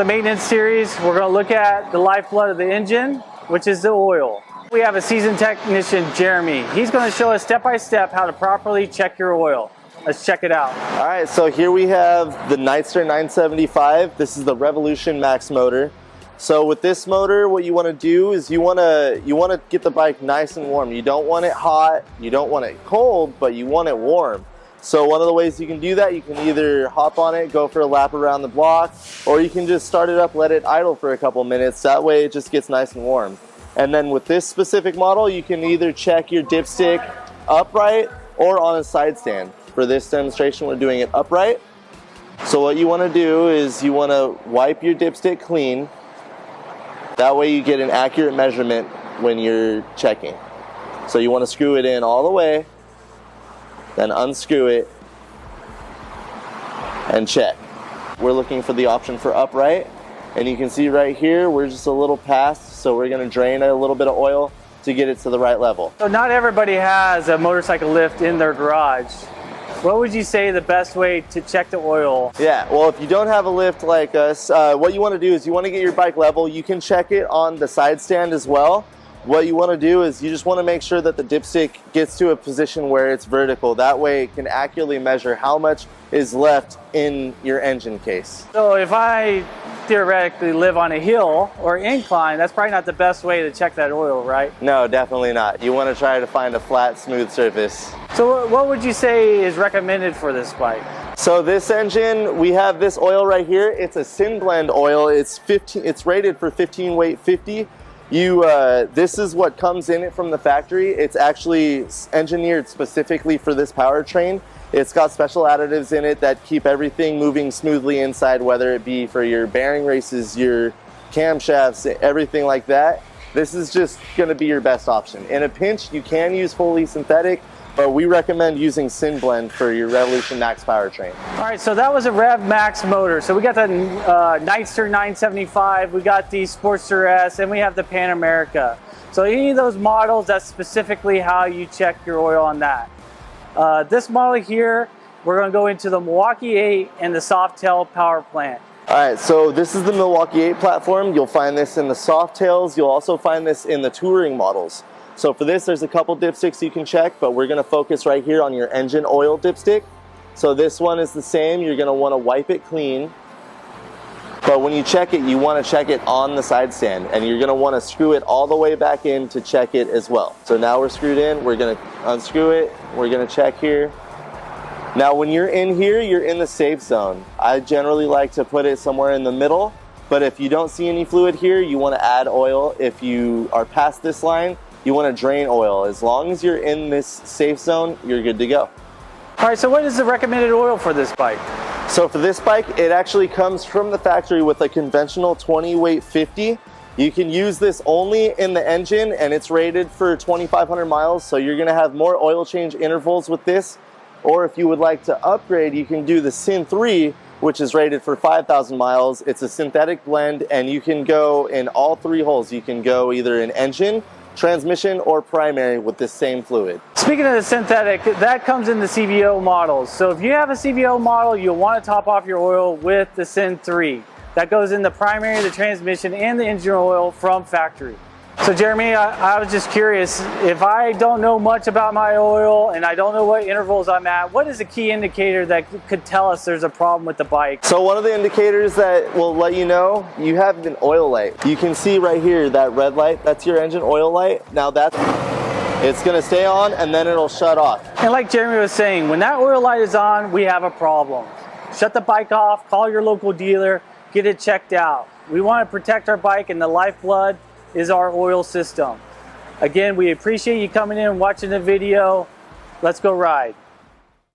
the maintenance series, we're going to look at the lifeblood of the engine, which is the oil. We have a seasoned technician, Jeremy. He's going to show us step by step how to properly check your oil. Let's check it out. All right, so here we have the Nightster 975. This is the Revolution Max motor. So with this motor, what you want to do is you want to get the bike nice and warm. You don't want it hot, you don't want it cold, but you want it warm. So one of the ways you can do that, you can either hop on it, go for a lap around the block, or you can just start it up, let it idle for a couple minutes. That way it just gets nice and warm. And then with this specific model, you can either check your dipstick upright or on a side stand. For this demonstration, we're doing it upright. So what you want to do is you want to wipe your dipstick clean. That way you get an accurate measurement when you're checking. So you want to screw it in all the way, then unscrew it and check. We're looking for the option for upright, and you can see right here we're just a little past, so we're going to drain a little bit of oil to get it to the right level. So not everybody has a motorcycle lift in their garage. What would you say the best way to check the oil? Yeah, well, if you don't have a lift like us, what you want to do is you want to get your bike level. You can check it on the side stand as well. What you want to do is you just want to make sure that the dipstick gets to a position where it's vertical. That way it can accurately measure how much is left in your engine case. So if I theoretically live on a hill or incline, that's probably not the best way to check that oil, right? No, definitely not. You want to try to find a flat, smooth surface. So what would you say is recommended for this bike? So this engine, we have this oil right here. It's a Syn Blend oil. It's rated for 15 weight 50. This is what comes in it from the factory. It's actually engineered specifically for this powertrain. It's got special additives in it that keep everything moving smoothly inside, whether it be for your bearing races, your camshafts, everything like that. This is just going to be your best option. In a pinch, you can use fully synthetic, but we recommend using Syn Blend for your Revolution Max powertrain. All right, so that was a Rev Max motor. So we got the Nightster 975, we got the Sportster S, and we have the Pan America. So any of those models, that's specifically how you check your oil on that. This model here, we're going to go into the Milwaukee 8 and the Softail power plant. All right, so this is the Milwaukee 8 platform. You'll find this in the Softails. You'll also find this in the touring models. So for this, there's a couple dipsticks you can check, but we're going to focus right here on your engine oil dipstick. So this one is the same. You're going to want to wipe it clean. But when you check it, you want to check it on the side stand, and you're going to want to screw it all the way back in to check it as well. So now we're screwed in. We're going to unscrew it. We're going to check here. Now when you're in here, you're in the safe zone. I generally like to put it somewhere in the middle, but if you don't see any fluid here, you want to add oil. If you are past this line, you want to drain oil. As long as you're in this safe zone, you're good to go. All right, so what is the recommended oil for this bike? So for this bike, it actually comes from the factory with a conventional 20 weight 50. You can use this only in the engine, and it's rated for 2,500 miles. So you're gonna have more oil change intervals with this. Or if you would like to upgrade, you can do the Syn 3, which is rated for 5,000 miles. It's a synthetic blend, and you can go in all three holes. You can go either in engine, transmission, or primary with this same fluid. Speaking of the synthetic, that comes in the CVO models. So if you have a CVO model, you'll want to top off your oil with the Syn 3. That goes in the primary, the transmission, and the engine oil from factory. So Jeremy, I was just curious, if I don't know much about my oil and I don't know what intervals I'm at, what is a key indicator that could tell us there's a problem with the bike? So one of the indicators that will let you know, you have an oil light. You can see right here, that red light, that's your engine oil light. Now it's gonna stay on and then it'll shut off. And like Jeremy was saying, when that oil light is on, we have a problem. Shut the bike off, call your local dealer, get it checked out. We want to protect our bike, and the lifeblood is our oil system. Again, we appreciate you coming in and watching the video. Let's go ride.